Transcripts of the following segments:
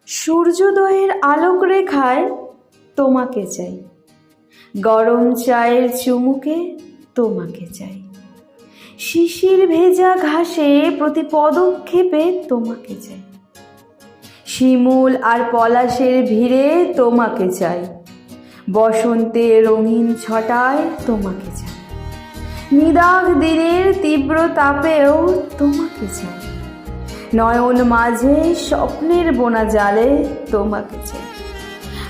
সূর্যোদয়ের আলোক রেখায় তোমাকে চাই, গরম চায়ের চুমুকে তোমাকে চাই, শিশির ভেজা ঘাসে প্রতি পদক্ষেপে তোমাকে চাই, শিমুল আর পলাশের ভিড়ে তোমাকে চাই, বসন্তের রঙিন ছটায় তোমাকে চাই, নিদাগ দিনের তীব্র তাপেও তোমাকে চাই, নয়ন মাঝে স্বপ্নের বোনা জালে তোমাকে চাই,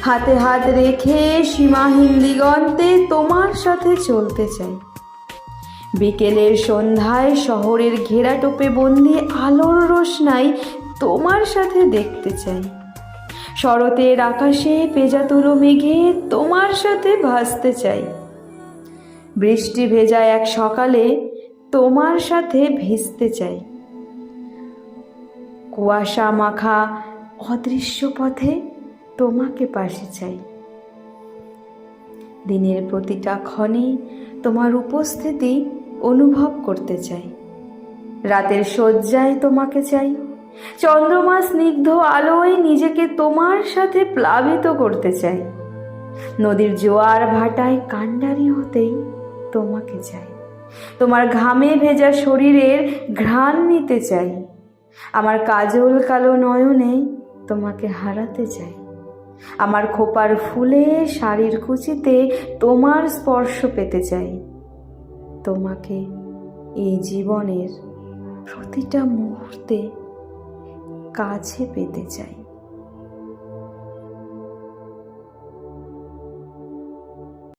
হাতে হাত রেখে সীমাহীন দিগন্তে তোমার সাথে চলতে চাই, বিকেলের সন্ধ্যায় শহরের ঘেরাটোপে বন্দি আলোর রোশনাই তোমার সাথে দেখতে চাই, শরতের আকাশে পেঁজাতুলো মেঘে তোমার সাথে ভাসতে চাই, বৃষ্টি ভেজা এক সকালে তোমার সাথে ভিজতে চাই, কুয়াশা মাখা অদৃশ্য পথে তোমাকে পাশে চাই, দিনের প্রতিটা ক্ষণে তোমার উপস্থিতি অনুভব করতে চাই, রাতের শয্যায় তোমাকে চাই, চন্দ্রমা স্নিগ্ধ আলোয় নিজেকে তোমার সাথে প্লাবিত করতে চাই, নদীর জোয়ার ভাটায় কান্ডারি হতেই তোমাকে চাই, তোমার ঘামে ভেজা শরীরের ঘ্রাণ নিতে চাই, আমার কাজল কালো নয়নে তোমাকে হারাতে চাই, আমার খোপার ফুলে শাড়ির কুচিতে তোমার স্পর্শ পেতে চাই, তোমাকে এই জীবনের প্রতিটা মুহূর্তে কাছে পেতে চাই।